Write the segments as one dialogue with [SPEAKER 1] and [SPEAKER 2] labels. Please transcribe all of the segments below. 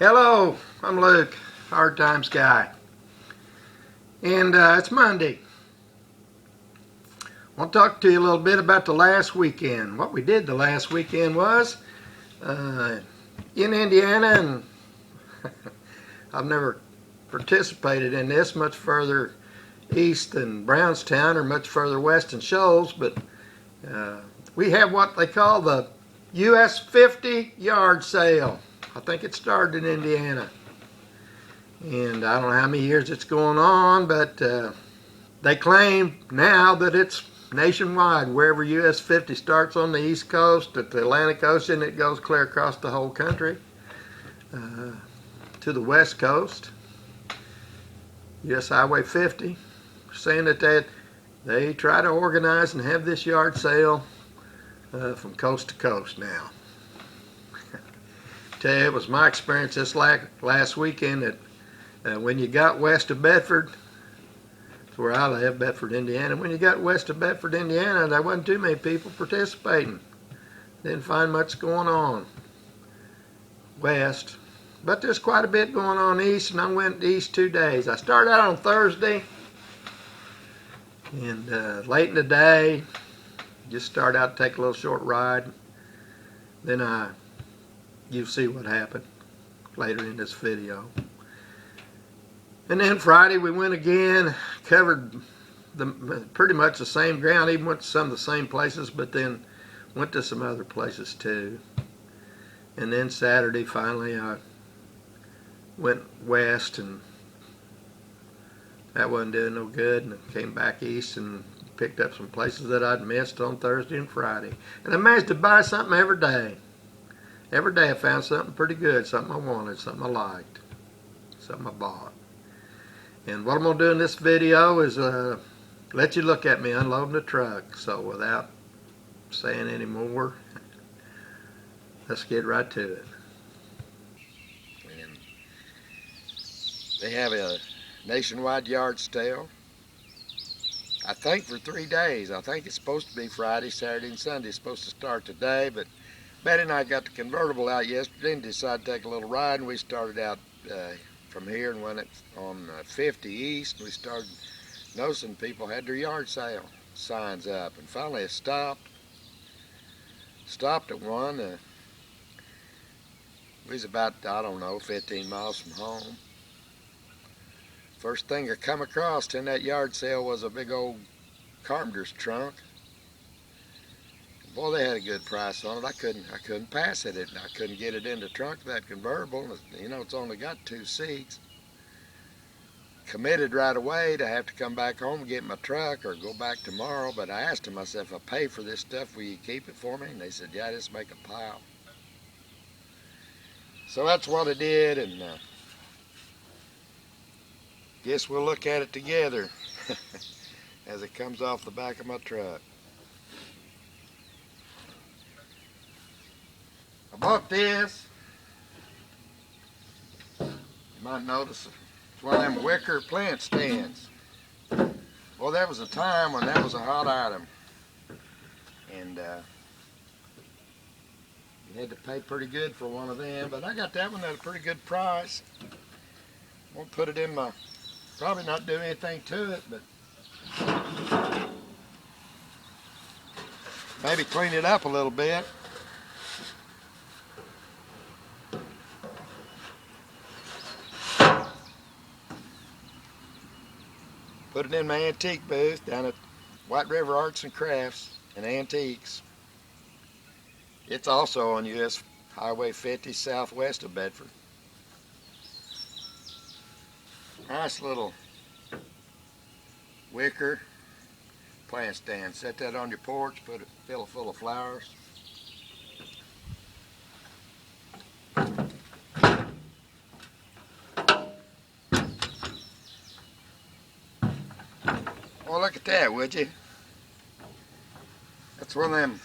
[SPEAKER 1] Hello, I'm Luke, Hard Times Guy, and it's Monday. I want to talk to you a little bit about the last weekend. What we did the last weekend was in Indiana, and I've never participated in this much further east than Brownstown or much further west than Shoals, but we have what they call the US 50 yard sale. I think it started in Indiana, and I don't know how many years it's going on, but they claim now that it's nationwide. Wherever US 50 starts on the East Coast at the Atlantic Ocean, it goes clear across the whole country to the West Coast. US Highway 50 saying that they try to organize and have this yard sale from coast to coast now. Tell you, it was my experience this last weekend that when you got west of Bedford, that's where I live, Bedford, Indiana. When you got west of Bedford, Indiana, there wasn't too many people participating. Didn't find much going on west, but there's quite a bit going on east, and I went east 2 days. I started out on Thursday, and late in the day, just started out to take a little short ride. Then you'll see what happened later in this video. And then Friday we went again, covered pretty much the same ground, even went to some of the same places, but then went to some other places too. And then Saturday finally I went west, and that wasn't doing no good, and I came back east and picked up some places that I'd missed on Thursday and Friday. And I managed to buy something every day. Every day I found something pretty good, something I wanted, something I liked, something I bought. And what I'm going to do in this video is let you look at me unloading the truck. So without saying any more, let's get right to it. And they have a nationwide yard sale, I think for 3 days. I think it's supposed to be Friday, Saturday, and Sunday. It's supposed to start today, but Betty and I got the convertible out yesterday and decided to take a little ride, and we started out from here and went on 50 East. We started noticing people had their yard sale signs up, and finally it stopped at one. We was about, I don't know, 15 miles from home. First thing I come across in that yard sale was a big old carpenter's trunk. Boy, they had a good price on it. I couldn't pass it. I couldn't get it in the trunk of that convertible. You know, it's only got 2 seats. Committed right away to have to come back home and get my truck or go back tomorrow. But I asked them, I said, if I pay for this stuff, will you keep it for me? And they said, yeah, just make a pile. So that's what I did, and guess we'll look at it together as it comes off the back of my truck. I bought this. You might notice it's one of them Wicker plant stands. Well, there was a time when that was a hot item, and you had to pay pretty good for one of them, but I got that one at a pretty good price. I'm gonna put it in my, probably not do anything to it, but maybe clean it up a little bit. Put it in my antique booth down at White River Arts and Crafts and Antiques. It's also on US Highway 50 southwest of Bedford. Nice little wicker plant stand. Set that on your porch, fill it full of flowers. Well, look at that, would you? That's one of them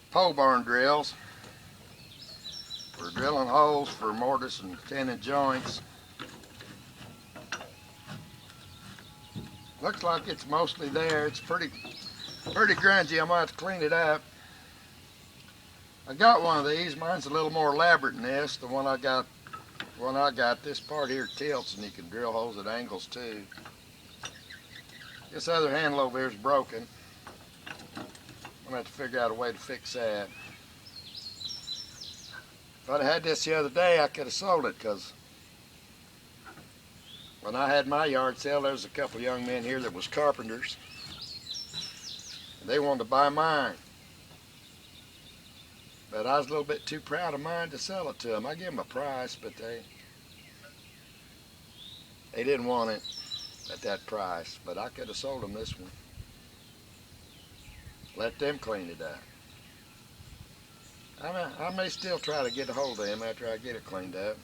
[SPEAKER 1] pole barn drills for drilling holes for mortise and tenon joints. Looks like it's mostly there. It's pretty grungy. I'm gonna have to clean it up.
[SPEAKER 2] I got one of these. Mine's a little more elaborate than this. The one I got, this part here tilts and you can drill holes at angles too. This other handle over here is broken. I'm gonna have to figure out a way to fix that. If I'd had this the other day, I could have sold it, because when I had my yard sale, there was a couple young men here that was carpenters. And they wanted to buy mine. But I was a little bit too proud of mine to sell it to them. I gave them a price, but they didn't want it at that price. But I could have sold them this one. Let them clean it up. I may still try to get a hold of them after I get it cleaned up.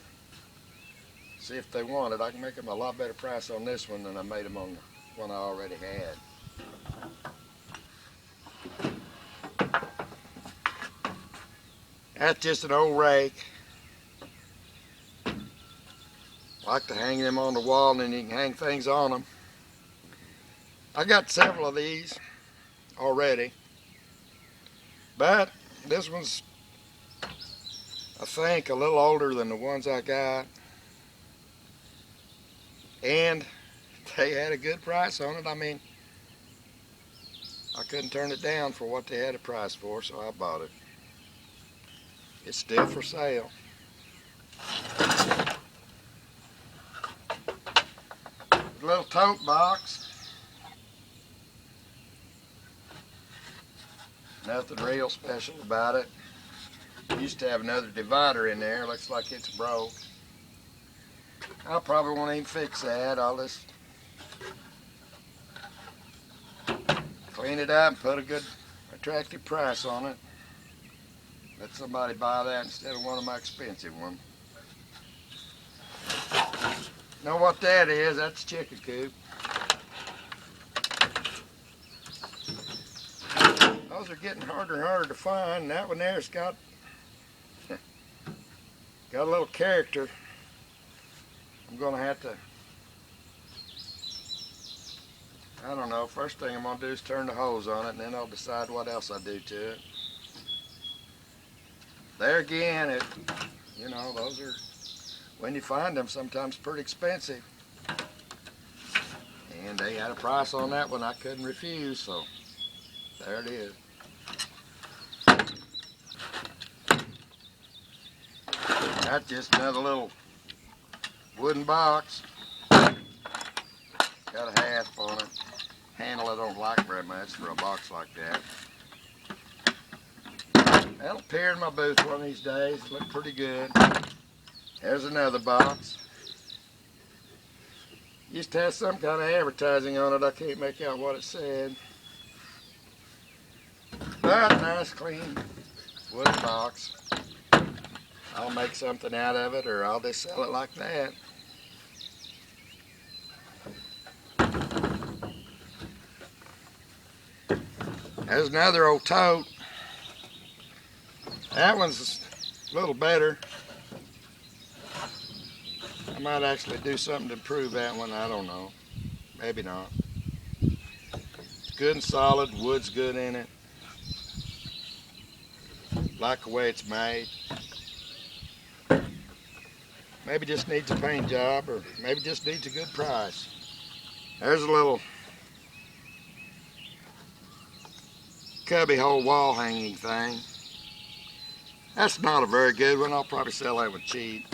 [SPEAKER 2] See if they want it. I can make them a lot better price on this one than I made them on the one I already had. That's just an old rake. I like to hang them on the wall, and then you can hang things on them. I got several of these already, but this one's, I think, a little older than the ones I got, and they had a good price on it. I mean, I couldn't turn it down for what they had a price for, so I bought it. It's still for sale. A little tote box. Nothing real special about it. Used to have another divider in there. Looks like it's broke. I probably won't even fix that. I'll just clean it up and put a good, attractive price on it. Let somebody buy that instead of one of my expensive ones. Know what that is? That's chicken coop. Those are getting harder and harder to find. That one there's got a little character. I'm gonna have to, I don't know, first thing I'm gonna do is turn the hose on it, and then I'll decide what else I do to it. There again, you know, those are, when you find them, sometimes pretty expensive. And they had a price on that one I couldn't refuse, so there it is. That's just another little wooden box. Got a hasp on it. Handle I don't like very much for a box like that. That'll appear in my booth one of these days. Look pretty good. There's another box. Used to have some kind of advertising on it. I can't make out what it said. But nice, clean wooden box. I'll make something out of it, or I'll just sell it like that. There's another old tote. That one's a little better. I might actually do something to improve that one. I don't know. Maybe not. It's good and solid. Wood's good in it. Like the way it's made. Maybe just needs a paint job, or maybe just needs a good price. There's a little cubby hole wall hanging thing. That's not a very good one. I'll probably sell that one cheap.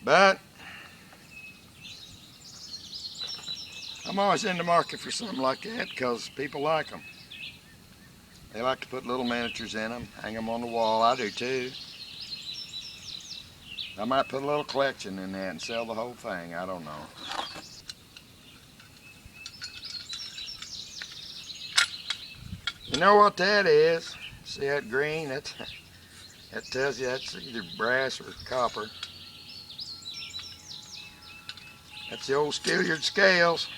[SPEAKER 2] But I'm always in the market for something like that because people like them. They like to put little miniatures in them, hang them on the wall. I do too. I might put a little collection in that and sell the whole thing. I don't know. You know what that is? See that green? That tells you that's either brass or copper. That's the old Stilliard scales,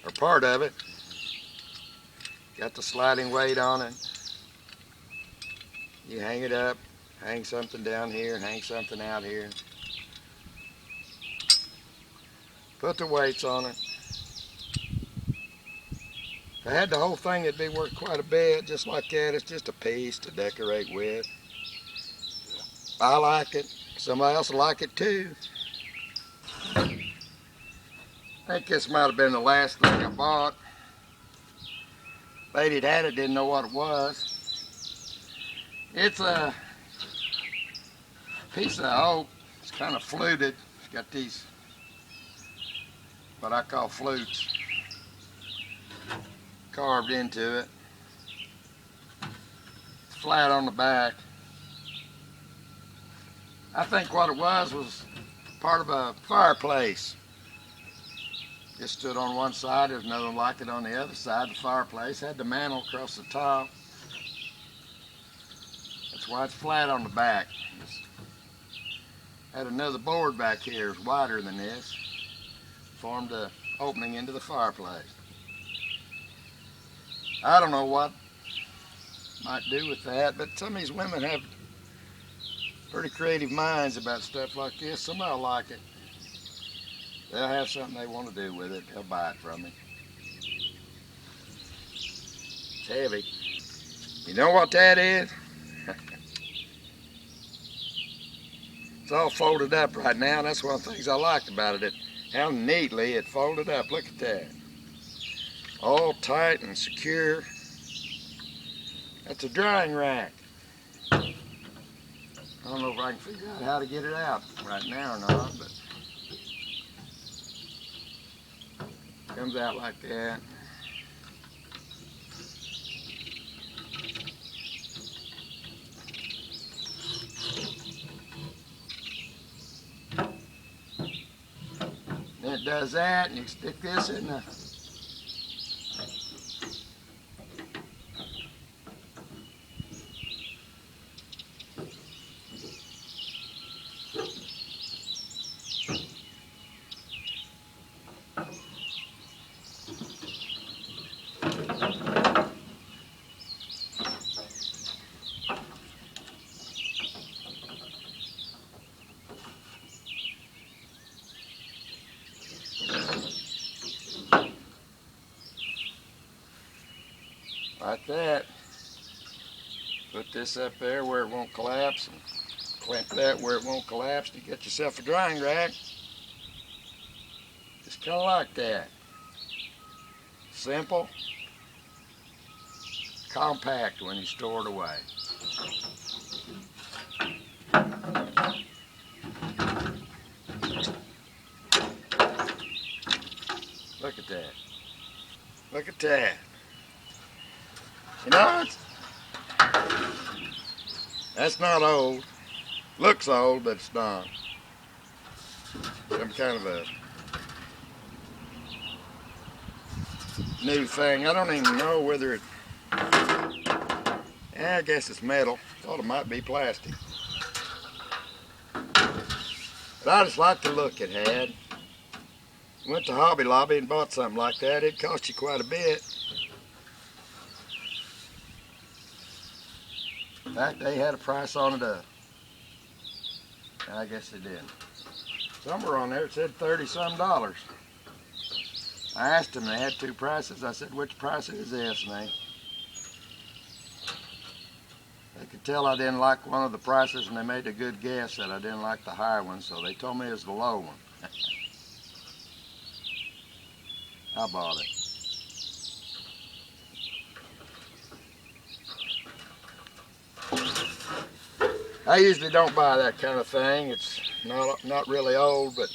[SPEAKER 2] or part of it. Got the sliding weight on it. You hang it up, hang something down here, hang something out here. Put the weights on it. I had the whole thing, it'd be worth quite a bit. Just like that, it's just a piece to decorate with. I like it. Somebody else will like it too. I think this might have been the last thing I bought. Lady that had it didn't know what it was. It's a piece of oak. It's kind of fluted. It's got these, what I call flutes, carved into it. It's flat on the back. I think what it was part of a fireplace. Just stood on one side, there's another one like it on the other side. The fireplace had the mantle across the top. That's why it's flat on the back. Had another board back here, it's wider than this. Formed an opening into the fireplace. I don't know what might do with that, but some of these women have pretty creative minds about stuff like this. Somebody will like it. They'll have something they want to do with it. They'll buy it from me. It's heavy. You know what that is? It's all folded up right now. That's one of the things I liked about it. How neatly it folded up. Look at that. All tight and secure. That's a drying rack. I don't know if I can figure out how to get it out right now or not, but it comes out like that. Then it does that, and you stick this in the like that. Put this up there where it won't collapse, and clamp that where it won't collapse, and you get yourself a drying rack. Just kind of like that. Simple, compact when you store it away. Look at that. Look at that. You know, that's not old. Looks old, but it's not. Some kind of a new thing. I don't even know whether it, yeah, I guess it's metal. Thought it might be plastic. But I just like the look it had. Went to Hobby Lobby and bought something like that. It cost you quite a bit. In fact, they had a price on it up. I guess they did. Somewhere on there it said $30-some. I asked them, they had two prices. I said, which price is this? And they could tell I didn't like one of the prices, and they made a good guess that I didn't like the higher one, so they told me it was the low one. I bought it. I usually don't buy that kind of thing. It's not really old, but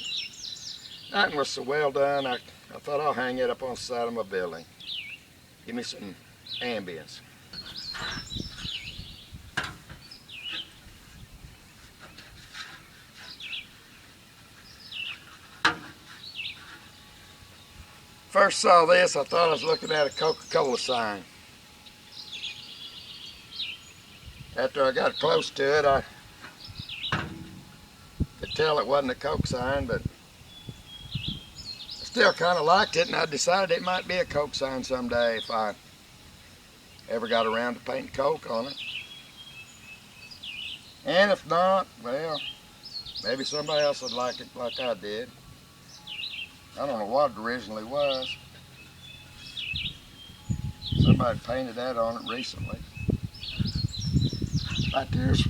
[SPEAKER 2] that one was so well done, I thought I'll hang it up on the side of my building. Give me some ambience. First saw this, I thought I was looking at a Coca-Cola sign. After I got close to it, I could tell it wasn't a Coke sign, but I still kind of liked it, and I decided it might be a Coke sign someday if I ever got around to painting Coke on it. And if not, well, maybe somebody else would like it like I did. I don't know what it originally was. Somebody painted that on it recently. Right there's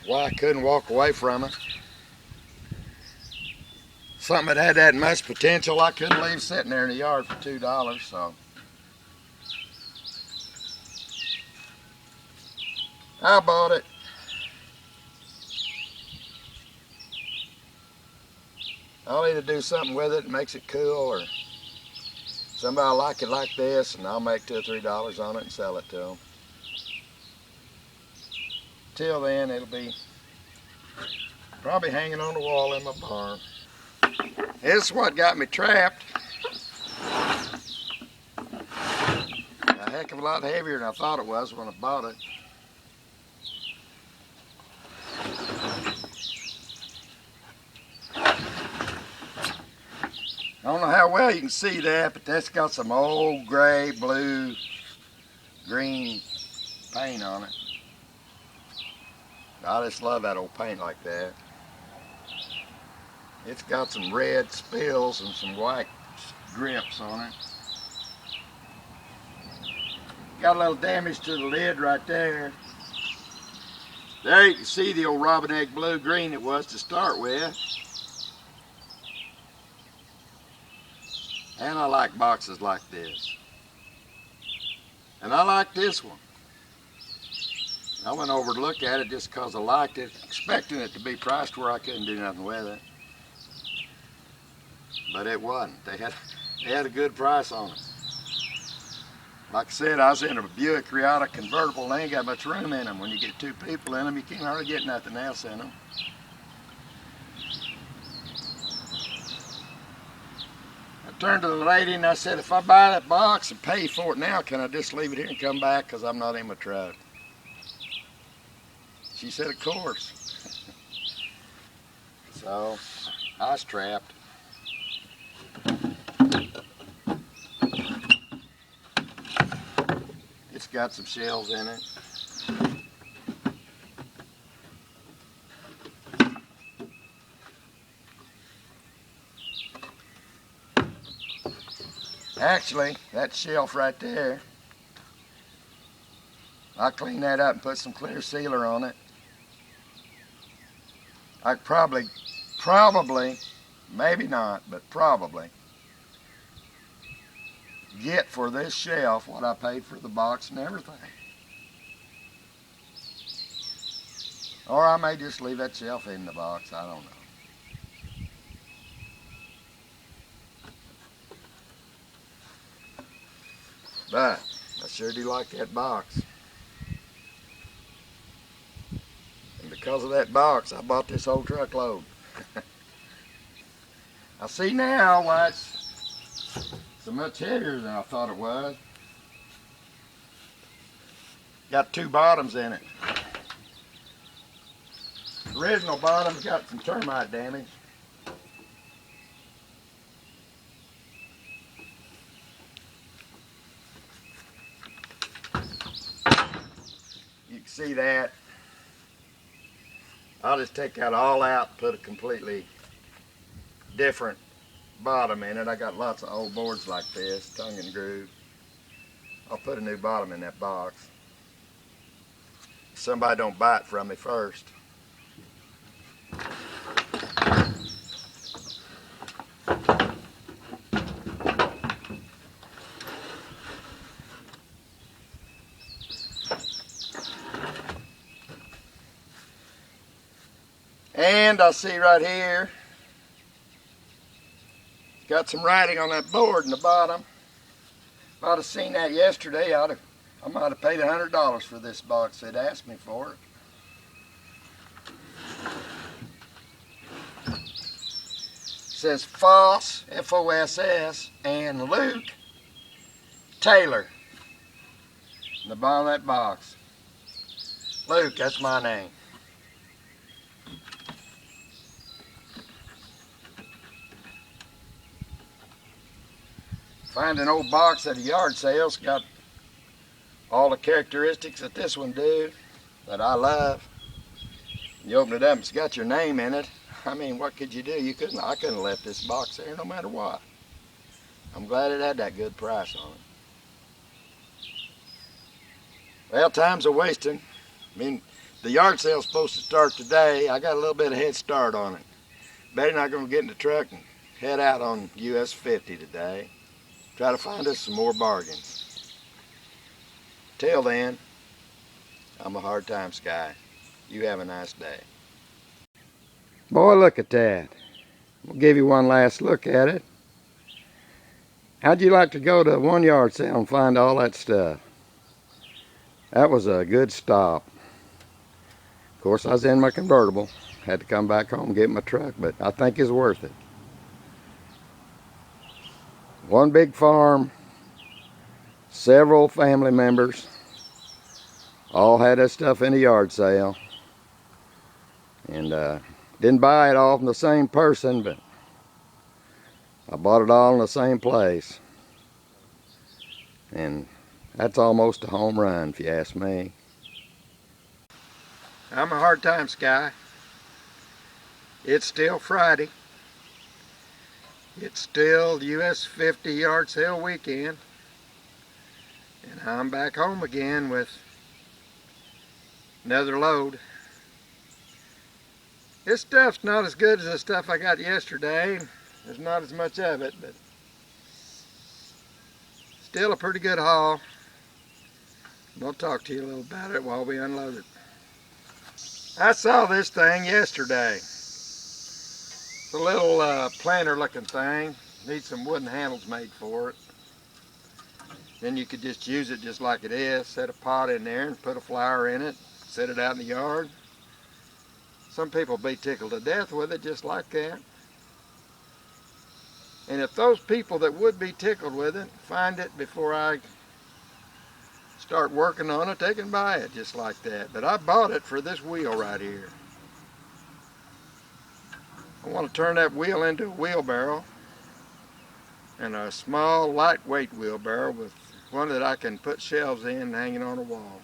[SPEAKER 2] why I couldn't walk away from it. Something that had that much potential, I couldn't leave sitting there in the yard for $2, so. I bought it. I'll either do something with it that makes it cool, or somebody will like it like this, and I'll make $2 or $3 on it and sell it to them. Till then, it'll be probably hanging on the wall in my barn. This is what got me trapped. A heck of a lot heavier than I thought it was when I bought it. I don't know how well you can see that, but that's got some old gray, blue, green paint on it. I just love that old paint like that. It's got some red spills and some white drips on it. Got a little damage to the lid right there. There you can see the old robin egg blue green it was to start with. And I like boxes like this. And I like this one. I went over to look at it just because I liked it, expecting it to be priced where I couldn't do nothing with it. But it wasn't. They had a good price on it. Like I said, I was in a Buick Riata convertible. They ain't got much room in them. When you get two people in them, you can't hardly get nothing else in them. I turned to the lady and I said, if I buy that box and pay for it now, can I just leave it here and come back because I'm not in my truck? She said, of course. So, I was trapped. It's got some shells in it. Actually, that shelf right there, I cleaned that up and put some clear sealer on it. I probably, maybe not, but probably get for this shelf what I paid for the box and everything. Or I may just leave that shelf in the box, I don't know. But I sure do like that box. And because of that box, I bought this whole truckload. I see now why it's so much heavier than I thought it was. Got two bottoms in it. The original bottom's got some termite damage. You can see that. I'll just take that all out and put a completely different bottom in it. I got lots of old boards like this, tongue and groove. I'll put a new bottom in that box. Somebody don't buy it from me first. And I see right here, got some writing on that board in the bottom. If I'd have seen that yesterday, I might have paid $100 for this box. They'd asked me for it. It says Foss, F-O-S-S, and Luke Taylor in the bottom of that box. Luke, that's my name. Find an old box at a yard sale. It's got all the characteristics that this one do, that I love. You open it up, it's got your name in it. I mean, what could you do? I couldn't have left this box there no matter what. I'm glad it had that good price on it. Well, time's a wasting. I mean, the yard sale's supposed to start today. I got a little bit of head start on it. Betty and I are going to get in the truck and head out on US 50 today. Try to find us some more bargains. Till then, I'm a hard time Sky. You have a nice day. Boy, look at that. We'll give you one last look at it. How'd you like to go to one yard sale and find all that stuff? That was a good stop. Of course, I was in my convertible. Had to come back home and get my truck, but I think it's worth it. One big farm, several family members, all had that stuff in a yard sale. And didn't buy it all from the same person, but I bought it all in the same place. And that's almost a home run, if you ask me. I'm a hard time Sky. It's still Friday. It's still US 50 yard sale weekend. And I'm back home again with another load. This stuff's not as good as the stuff I got yesterday. There's not as much of it, but still a pretty good haul. I'll talk to you a little about it while we unload it. I saw this thing yesterday. It's a little planter looking thing. Needs some wooden handles made for it. Then you could just use it just like it is. Set a pot in there and put a flower in it. Set it out in the yard. Some people be tickled to death with it just like that. And if those people that would be tickled with it find it before I start working on it, they can buy it just like that. But I bought it for this wheel right here. I want to turn that wheel into a wheelbarrow, and a small lightweight wheelbarrow with one that I can put shelves in hanging on a wall.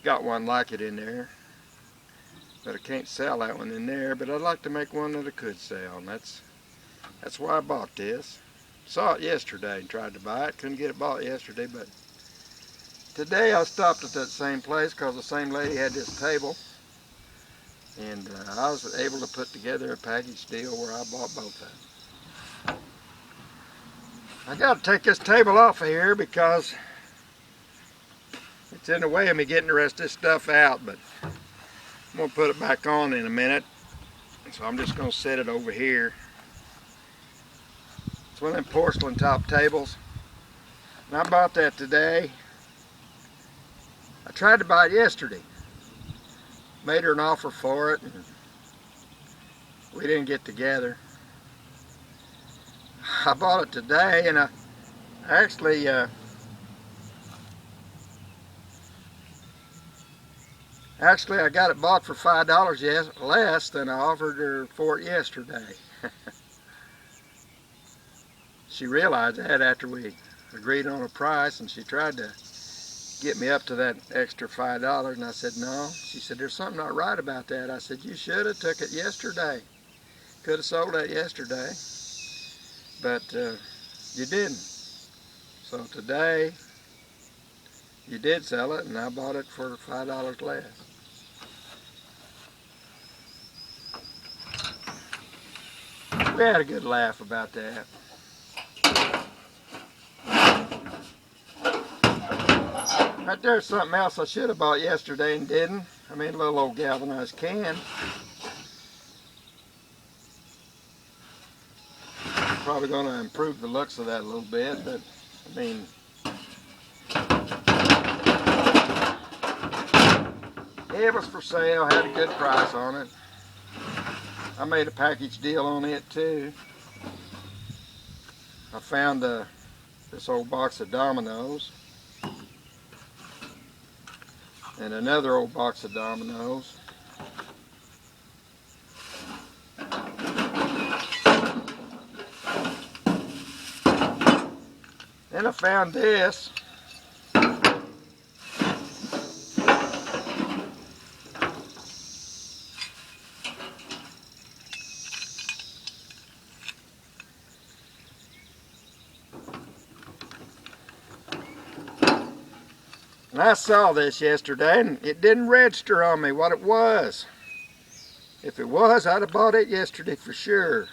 [SPEAKER 2] Got one like it in there, but I can't sell that one in there, but I'd like to make one that I could sell, and that's why I bought this. Saw it yesterday and tried to buy it. Couldn't get it bought yesterday, but today I stopped at that same place because the same lady had this table, and I was able to put together a package deal where I bought both of them. I got to take this table off of here because it's in the way of me getting the rest of this stuff out, but I'm going to put it back on in a minute. So I'm just going to set it over here. It's one of them porcelain top tables. And I bought that today. I tried to buy it yesterday. Made her an offer for it, and we didn't get together. I bought it today, and I actually I got it bought for $5 less than I offered her for it yesterday. She realized that after we agreed on a price, and she tried to get me up to that extra $5, and I said no. She said, there's something not right about that. I said, you should have took it yesterday. Could have sold that yesterday, but you didn't. So today you did sell it, and I bought it for $5 less. We had a good laugh about that. Right there's something else I should have bought yesterday and didn't. I mean, a little old galvanized can. Probably going to improve the looks of that a little bit, but I mean, it was for sale, had a good price on it. I made a package deal on it too. I found this old box of dominoes and another old box of dominoes. Then I found this. And I saw this yesterday and it didn't register on me what it was. If it was, I'd have bought it yesterday for sure.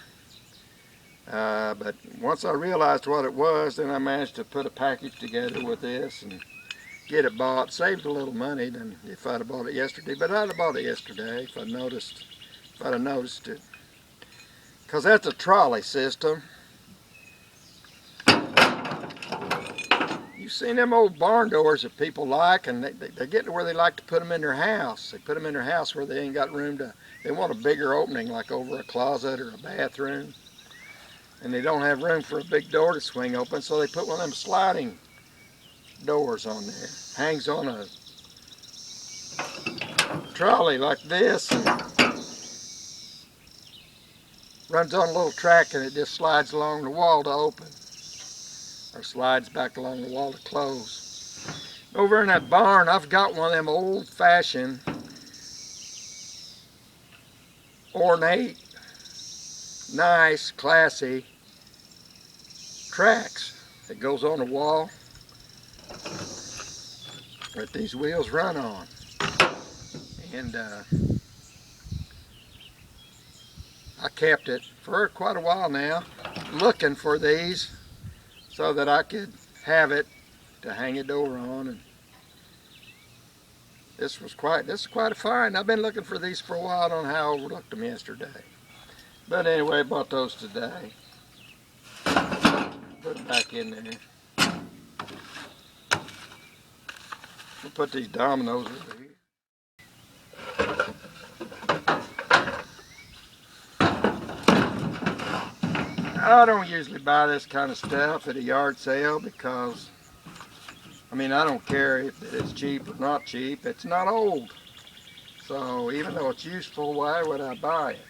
[SPEAKER 2] But once I realized what it was, then I managed to put a package together with this and get it bought. Saved a little money than if I'd have bought it yesterday, but I'd have bought it yesterday if I'd have noticed it. Because that's a trolley system. You've seen them old barn doors that people like, and they get to where they like to put them in their house. They put them in their house where they ain't got room to, they want a bigger opening like over a closet or a bathroom. And they don't have room for a big door to swing open, so they put one of them sliding doors on there. Hangs on a trolley like this and runs on a little track, and it just slides along the wall to open, or slides back along the wall to close. Over in that barn, I've got one of them old-fashioned, ornate, nice, classy tracks that goes on the wall that these wheels run on. And I kept it for quite a while now, looking for these so that I could have it to hang a door on. And this is quite a find. I've been looking for these for a while. I don't know how I overlooked them yesterday. But anyway, I bought those today. Put them back in there. We'll put these dominoes over here. I don't usually buy this kind of stuff at a yard sale because, I mean, I don't care if it's cheap or not cheap. It's not old. So even though it's useful, why would I buy it?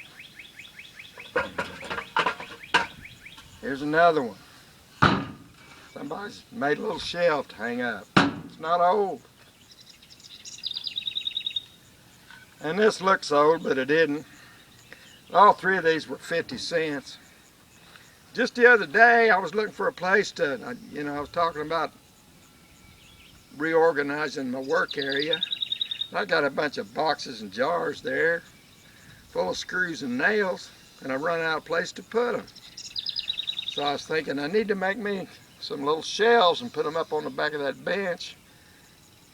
[SPEAKER 2] Here's another one. Somebody's made a little shelf to hang up. It's not old. And this looks old, but it isn't. All three of these were 50 cents. Just the other day, I was looking for a place to, I was talking about reorganizing my work area. I got a bunch of boxes and jars there full of screws and nails, and I run out of place to put them. So I was thinking I need to make me some little shelves and put them up on the back of that bench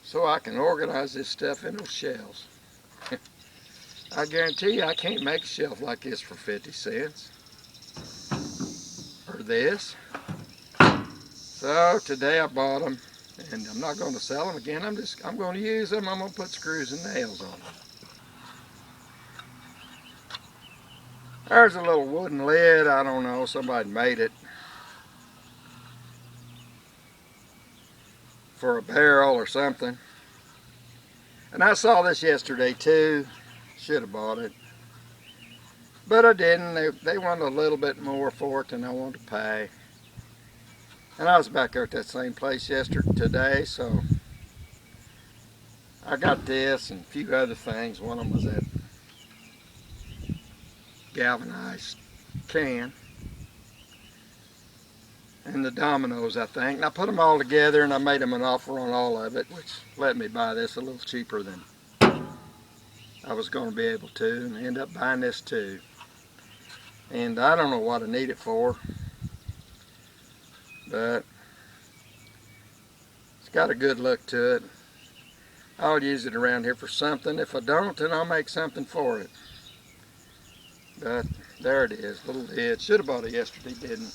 [SPEAKER 2] so I can organize this stuff in those shelves. I guarantee you I can't make a shelf like this for 50 cents. Or this. So today I bought them, and I'm not going to sell them again. I'm going to use them. I'm going to put screws and nails on them. There's a little wooden lid. I don't know, somebody made it for a barrel or something. And I saw this yesterday too. Should have bought it, but I didn't. They wanted a little bit more for it than I wanted to pay. And I was back there at that same place today, so I got this and a few other things. One of them was that galvanized can and the dominoes, I think. And I put them all together and I made them an offer on all of it, which let me buy this a little cheaper than I was going to be able to, and end up buying this too. And I don't know what I need it for, but it's got a good look to it. I'll use it around here for something. If I don't, then I'll make something for it. But there it is, little lid. Should have bought it yesterday, didn't.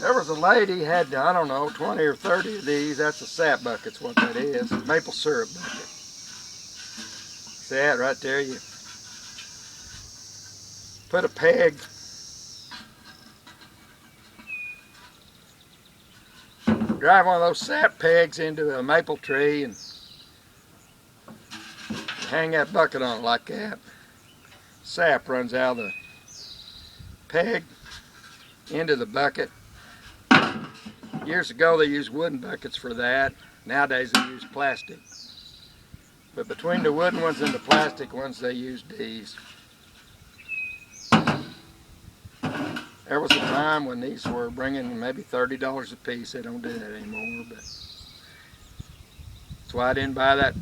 [SPEAKER 2] There was a lady had, I don't know, 20 or 30 of these. That's a sap bucket's what that is. Maple syrup bucket. See that right there? You put a peg drive one of those sap pegs into a maple tree and hang that bucket on it like that. Sap runs out of the peg into the bucket. Years ago they used wooden buckets for that. Nowadays they use plastic. But between the wooden ones and the plastic ones, they use these. There was a time when these were bringing maybe $30 a piece. They don't do that anymore, but that's why I didn't buy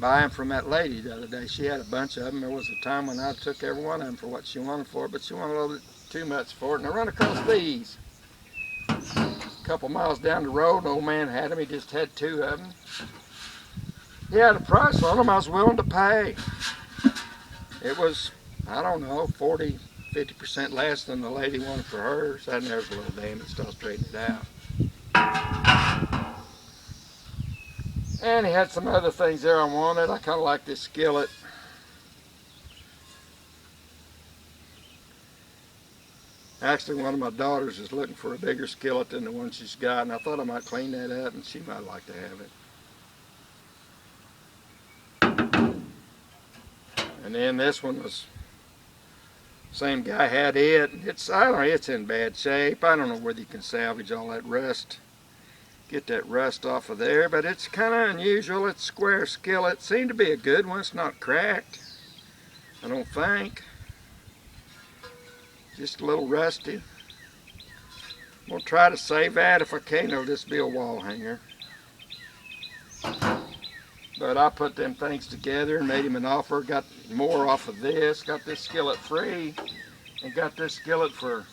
[SPEAKER 2] them from that lady the other day. She had a bunch of them. There was a time when I took every one of them for what she wanted for it, but she wanted a little bit too much for it. And I run across these. A couple miles down the road, an old man had them. He just had 2 of them. He had a price on them I was willing to pay. It was, I don't know, 40, 50% less than the lady wanted for hers. And there's a little damage, so I'll straighten it out. And he had some other things there I wanted. I kind of like this skillet. Actually, one of my daughters is looking for a bigger skillet than the one she's got, and I thought I might clean that up, and she might like to have it. And then this one was, same guy had it. I don't know, it's in bad shape. I don't know whether you can salvage all that rust, get that rust off of there, but it's kind of unusual. It's a square skillet. Seemed to be a good one. It's not cracked, I don't think. Just a little rusty. I'm going to try to save that. If I can, it'll just be a wall hanger. But I put them things together and made him an offer. Got more off of this. Got this skillet free. And got this skillet for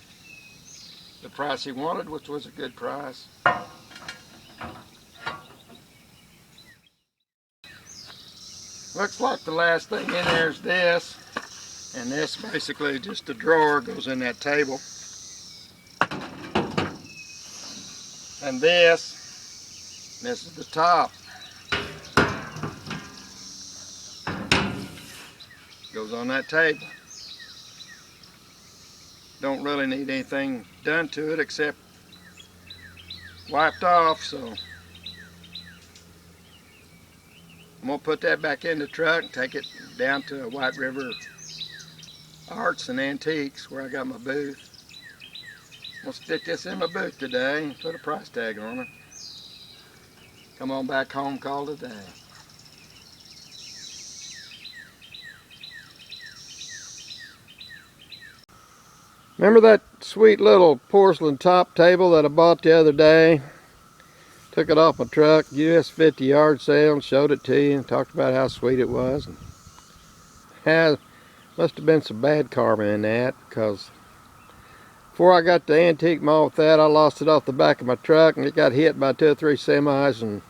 [SPEAKER 2] the price he wanted, which was a good price. Looks like the last thing in there is this. And this basically just a drawer goes in that table. And this is the top. Goes on that table. Don't really need anything done to it except wiped off, so I'm going to put that back in the truck and take it down to White River Arts and Antiques where I got my booth. I'm going to stick this in my booth today and put a price tag on it. Come on back home, call it a day. Remember that sweet little porcelain top table that I bought the other day? Took it off my truck, US 50 yard sale, and showed it to you and talked about how sweet it was. And must have been some bad karma in that, because before I got to the antique mall with that, I lost it off the back of my truck and it got hit by 2 or 3 semis, and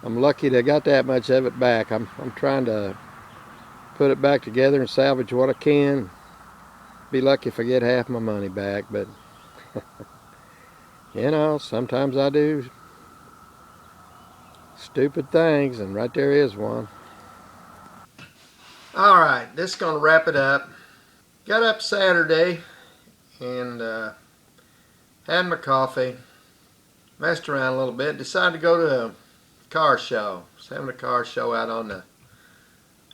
[SPEAKER 2] I'm lucky to got that much of it back. I'm trying to put it back together and salvage what I can. Be lucky if I get half my money back, but you know, sometimes I do stupid things, and right there is one. Alright, this is going to wrap it up. Got up Saturday and had my coffee, messed around a little bit, decided to go to a car show. I was having a car show out on the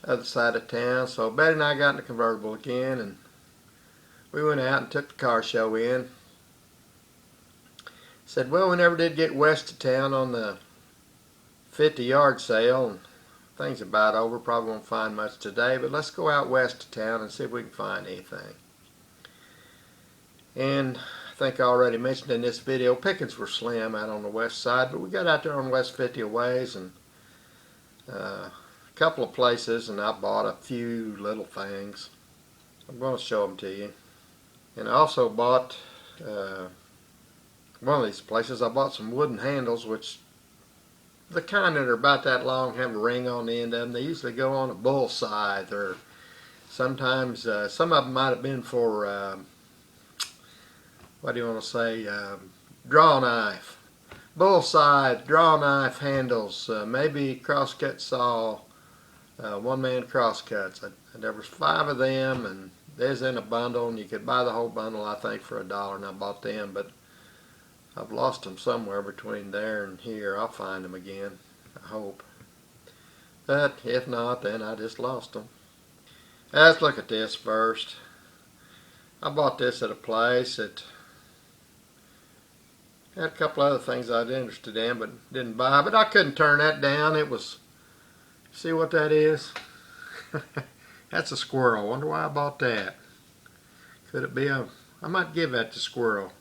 [SPEAKER 2] other side of town, so Betty and I got in the convertible again, and we went out and took the car show in. Said, well, we never did get west of town on the 50 yard sale, and things about over. Probably won't find much today, but let's go out west of town and see if we can find anything. And I think I already mentioned in this video, pickings were slim out on the west side, but we got out there on West 50 a ways, and a couple of places, and I bought a few little things. I'm going to show them to you. And I also bought, one of these places, I bought some wooden handles, which the kind that are about that long, have a ring on the end of them. They usually go on a bull scythe, or sometimes some of them might have been for what do you want to say, draw knife, bull scythe, draw knife handles, maybe crosscut saw, one-man crosscuts. There was 5 of them, and there's in a bundle, and you could buy the whole bundle, I think, for $1, and I bought them, but I've lost them somewhere between there and here. I'll find them again, I hope. But if not, then I just lost them. Let's look at this first. I bought this at a place that had a couple other things I was interested in, but didn't buy. But I couldn't turn that down. It was, see what that is? That's a squirrel. Wonder why I bought that. Could it be a
[SPEAKER 1] I might give that to Squirrel.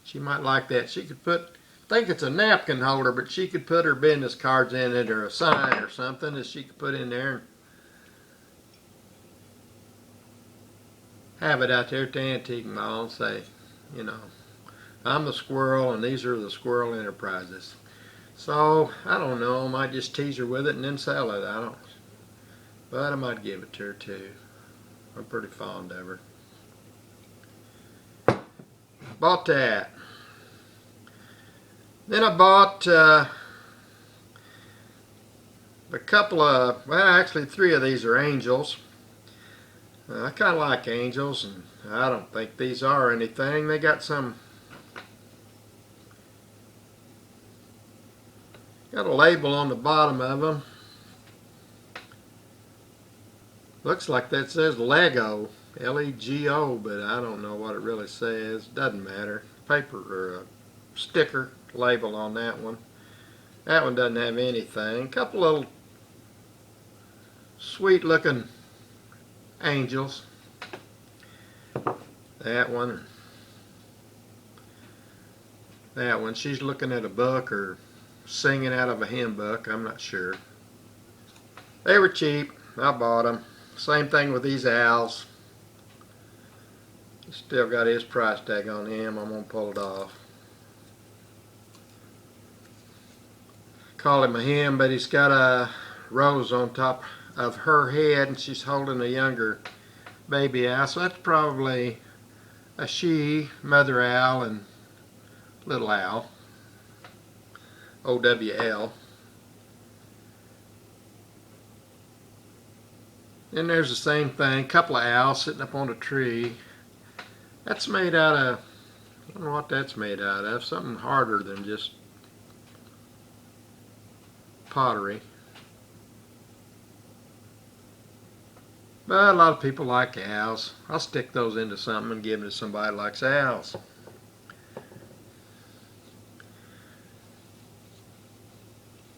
[SPEAKER 1] She might like that. She could put, I think it's a napkin holder, but she could put her business cards in it or a sign or something that she could put in there and have it out there at the antique mall and say, you know, I'm the Squirrel and these are the Squirrel Enterprises. So, I don't know, I might just tease her with it and then sell it. I don't, but I might give it to her too. I'm pretty fond of her. Bought that. Then I bought a couple of, well, actually 3 of these are angels. I kind of like angels, and I don't think these are anything. They got got a label on the bottom of them. Looks like that says Lego, L-E-G-O, but I don't know what it really says. Doesn't matter. Paper or a sticker label on that one. That one doesn't have anything. A couple little sweet looking angels. That one. That one. She's looking at a book or singing out of a hymn book. I'm not sure. They were cheap. I bought them. Same thing with these owls. Still got his price tag on him. I'm going to pull it off. Call him a him, but he's got a rose on top of her head and she's holding a younger baby owl. So that's probably a she, mother owl, and little owl. OWL. Then there's the same thing, couple of owls sitting up on a tree. That's made out of, I don't know what that's made out of, something harder than just pottery. But a lot of people like owls. I'll stick those into something and give them to somebody who likes owls.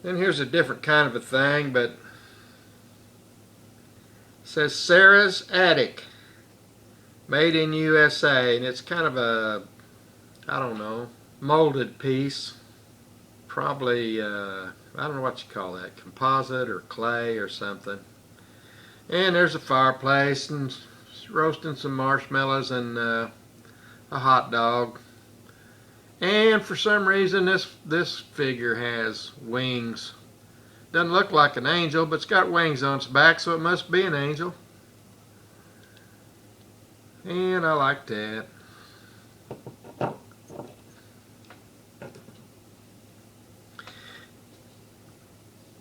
[SPEAKER 1] Then here's a different kind of a thing, but it says Sarah's Attic, made in USA, and it's kind of a, I don't know, molded piece. Probably, I don't know what you call that, composite or clay or something. And there's a fireplace and roasting some marshmallows and a hot dog. And for some reason this figure has wings. Doesn't look like an angel, but it's got wings on its back, so it must be an angel. And I like that.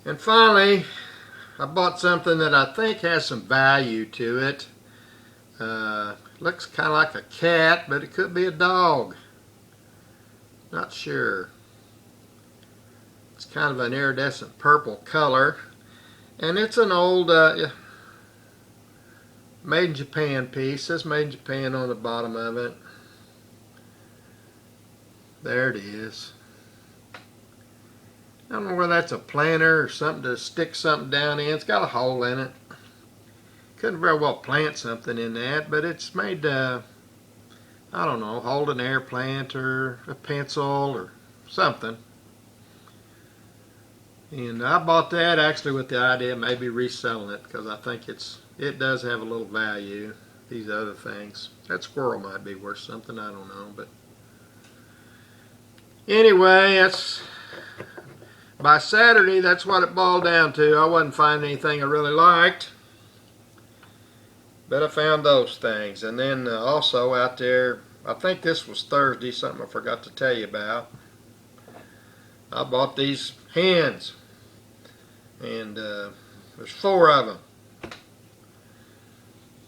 [SPEAKER 1] And finally, I bought something that I think has some value to it. Looks kind of like a cat, but it could be a dog. Not sure. It's kind of an iridescent purple color. And it's an old made in Japan piece. It says made in Japan on the bottom of it. There it is. I don't know whether that's a planter or something to stick something down in. It's got a hole in it. Couldn't very well plant something in that, but it's made I don't know, hold an air plant or a pencil or something. And I bought that actually with the idea of maybe reselling it because I think it does have a little value. These other things. That squirrel might be worth something, I don't know. But anyway, that's by Saturday, that's what it boiled down to. I wasn't finding anything I really liked. But I found those things. And then also out there, I think this was Thursday, something I forgot to tell you about. I bought these hens. And there's 4 of them.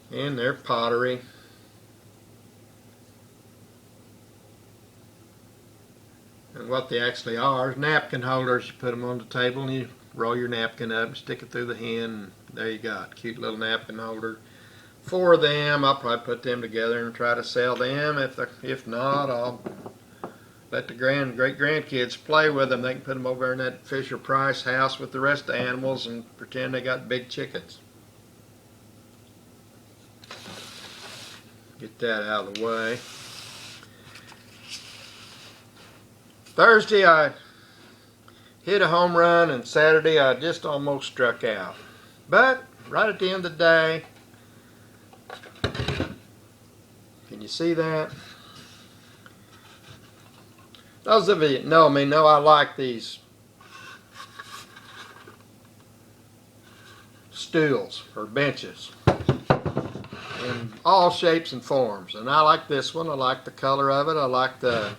[SPEAKER 1] And they're pottery. And what they actually are is napkin holders. You put them on the table and you roll your napkin up and stick it through the hen. And there you got, cute little napkin holder. 4 of them. I'll probably put them together and try to sell them. If not, I'll let the great-grandkids play with them. They can put them over in that Fisher-Price house with the rest of the animals and pretend they got big chickens. Get that out of the way. Thursday I hit a home run, and Saturday I just almost struck out. But right at the end of the day, can you see that? Those of you that know me know I like these stools or benches in all shapes and forms. And I like this one. I like the color of it. I like the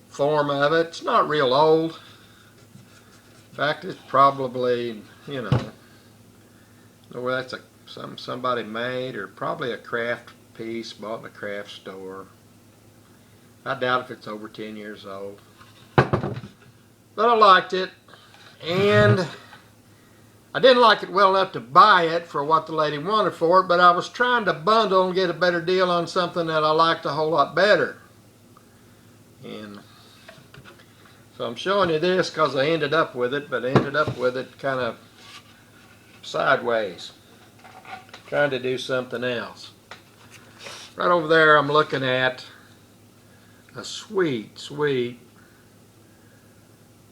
[SPEAKER 1] form of it. It's not real old. In fact, it's probably, well, that's somebody made, or probably a craft piece bought in a craft store. I doubt if it's over 10 years old. But I liked it, and I didn't like it well enough to buy it for what the lady wanted for it, but I was trying to bundle and get a better deal on something that I liked a whole lot better. And so I'm showing you this because I ended up with it, but I ended up with it kind of sideways, trying to do something else. Right over there I'm looking at a sweet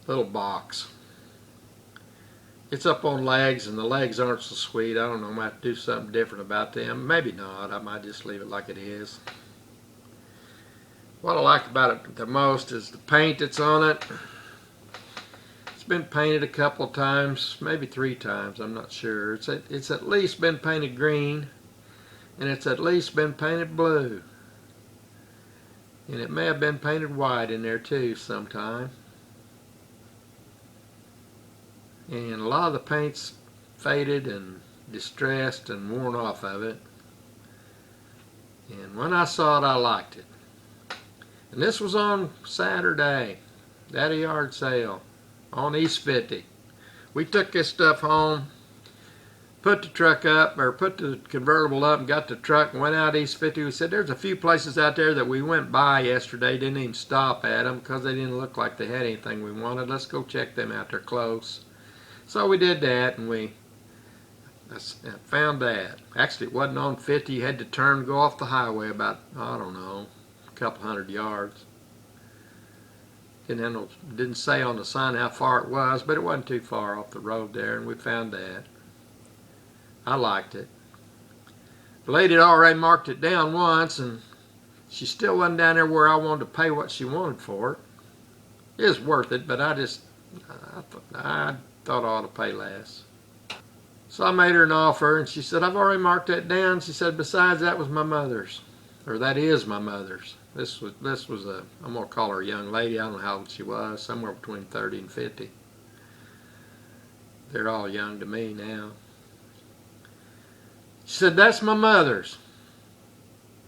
[SPEAKER 1] little box. It's up on legs, and the legs aren't so sweet. I don't know, I might have to do something different about them. Maybe not. I might just leave it like it is. What I like about it the most is the paint that's on it. It's been painted a couple of times, maybe 3 times, I'm not sure. It's at least been painted green, and it's at least been painted blue. And it may have been painted white in there too sometime. And a lot of the paint's faded and distressed and worn off of it. And when I saw it, I liked it. And this was on Saturday, at a yard sale on East 50. We took this stuff home, put the truck up, or put the convertible up, and got the truck and went out East 50. We said there's a few places out there that we went by yesterday, didn't even stop at them because they didn't look like they had anything we wanted. Let's go check them out, they're close. So we did that, and I found that. Actually, it wasn't on 50. You had to turn and go off the highway about, I don't know, a couple hundred yards. Didn't say on the sign how far it was, but it wasn't too far off the road there, and we found that. I liked it. The lady had already marked it down once, and she still wasn't down there where I wanted to pay what she wanted for it. It was worth it, but I thought I ought to pay less. So I made her an offer, and she said, I've already marked that down. She said, besides, that was my mother's, or that is my mother's. This was I'm going to call her a young lady. I don't know how old she was, somewhere between 30 and 50. They're all young to me now. She said, that's my mother's.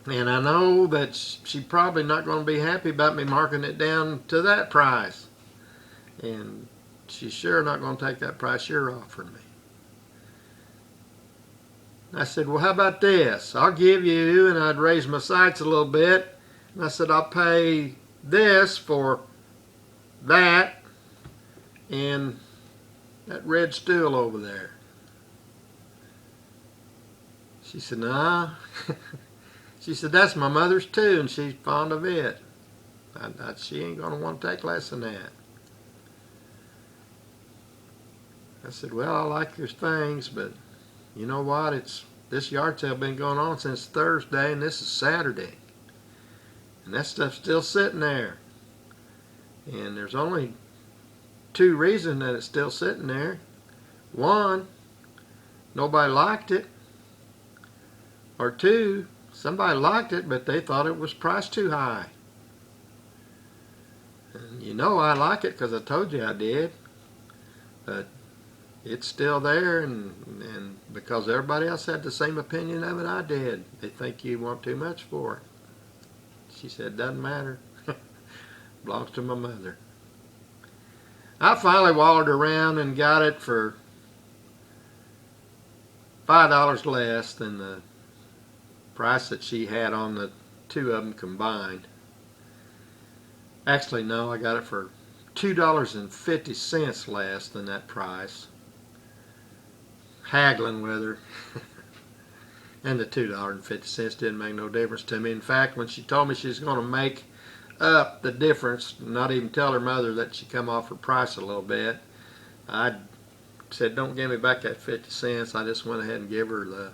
[SPEAKER 1] And I know that she's probably not going to be happy about me marking it down to that price. And she's sure not going to take that price you're offering me. I said, well, how about this? I'll give you, and I'd raise my sights a little bit. And I said, I'll pay this for that and that red stool over there. She said, nah. She said, that's my mother's too, and she's fond of it. She ain't going to want to take less than that. I said, well, I like your things, but you know what? This yard sale been going on since Thursday, and this is Saturday. And that stuff's still sitting there. And there's only 2 reasons that it's still sitting there. 1, nobody liked it. Or 2, somebody liked it, but they thought it was priced too high. And you know I like it because I told you I did. But it's still there, and because everybody else had the same opinion of it I did. They think you want too much for it. She said, doesn't matter. Belongs to my mother. I finally wallered around and got it for $5 less than the price that she had on the 2 of them combined. Actually, no, I got it for $2.50 less than that price. Haggling with her. And the $2.50 didn't make no difference to me. In fact, when she told me she was going to make up the difference, not even tell her mother that she come off her price a little bit. I said, don't give me back that 50 cents. I just went ahead and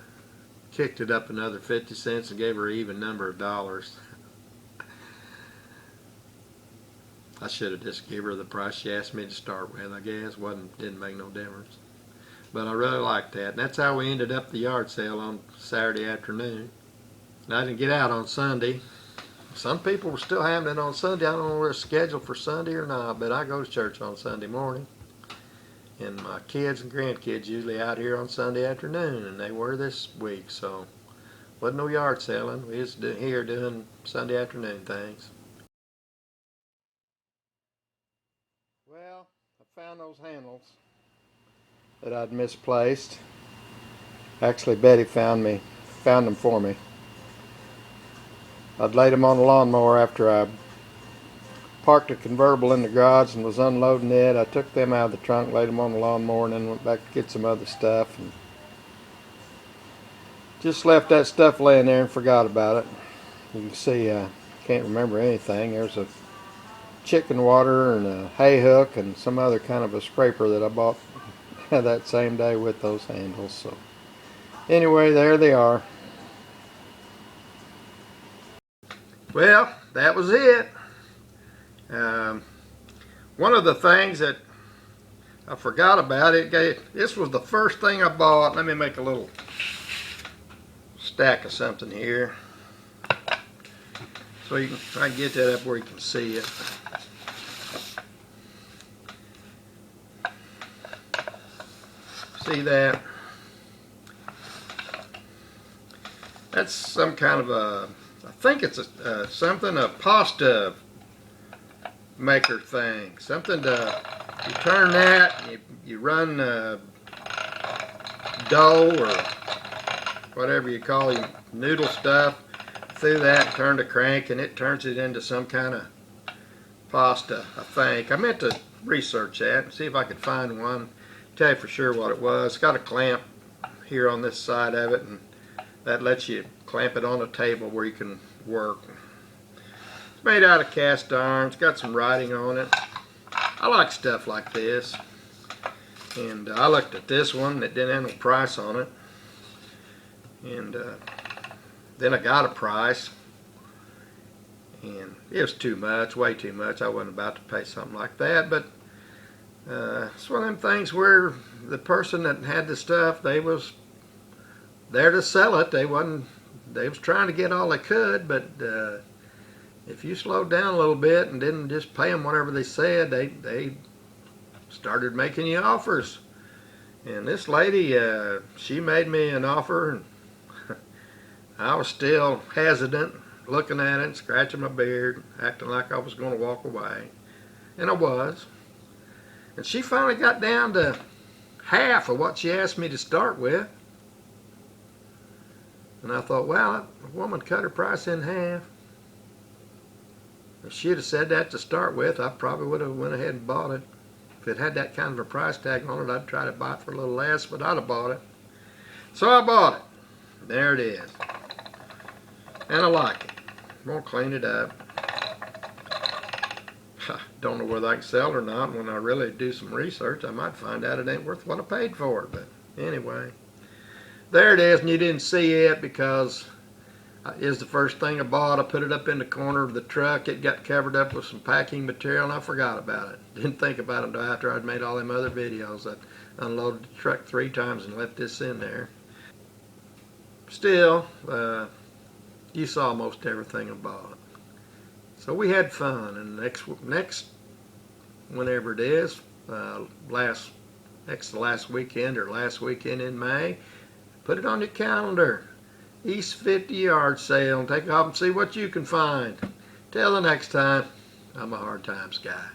[SPEAKER 1] kicked it up another 50 cents and gave her an even number of dollars. I should have just gave her the price she asked me to start with, I guess. Didn't make no difference. But I really liked that. And that's how we ended up the yard sale on Saturday afternoon. And I didn't get out on Sunday. Some people were still having it on Sunday. I don't know whether it's scheduled for Sunday or not, but I go to church on Sunday morning. And my kids and grandkids usually out here on Sunday afternoon, and they were this week, so wasn't no yard selling. We was here doing Sunday afternoon things. Well, I found those handles that I'd misplaced. Actually, Betty found them for me. I'd laid them on the lawnmower after I parked a convertible in the garage and was unloading it. I took them out of the trunk, laid them on the lawnmower, and then went back to get some other stuff. And just left that stuff laying there and forgot about it. You can see I can't remember anything. There's a chicken water and a hay hook and some other kind of a scraper that I bought that same day with those handles. So anyway, there they are. Well, that was it. One of the things that I forgot about, this was the first thing I bought. Let me make a little stack of something here so I can get that up where you can see it. See that? That's some kind of I think it's a pasta maker thing. Something you turn that, you run dough or whatever you call your noodle stuff through that, turn the crank, and it turns it into some kind of pasta, I think. I meant to research that and see if I could find one, tell you for sure what it was. It's got a clamp here on this side of it, and that lets you clamp it on a table where you can work. It's made out of cast iron. It's got some writing on it. I like stuff like this. And I looked at this one that didn't have no price on it. And then I got a price. And it was too much, way too much. I wasn't about to pay something like that. But it's one of them things where the person that had the stuff, they was there to sell it. They was trying to get all they could, but if you slowed down a little bit and didn't just pay them whatever they said, they started making you offers. And this lady, she made me an offer, and I was still hesitant, looking at it, scratching my beard, acting like I was going to walk away. And I was. And she finally got down to half of what she asked me to start with. And I thought, well, a woman cut her price in half. If she'd have said that to start with, I probably would have went ahead and bought it. If it had that kind of a price tag on it, I'd try to buy it for a little less, but I'd have bought it. So I bought it. There it is. And I like it. I'm going to clean it up. Don't know whether I can sell it or not. When I really do some research, I might find out it ain't worth what I paid for it. But anyway, there it is, and you didn't see it because it was the first thing I bought. I put it up in the corner of the truck. It got covered up with some packing material, and I forgot about it. Didn't think about it until after I'd made all them other videos. I unloaded the truck 3 times and left this in there. Still, you saw most everything I bought. So we had fun, and next whenever it is, next to last weekend or last weekend in May, put it on your calendar. East 50 yard sale, and take off and see what you can find. Till the next time, I'm a Hard Times guy.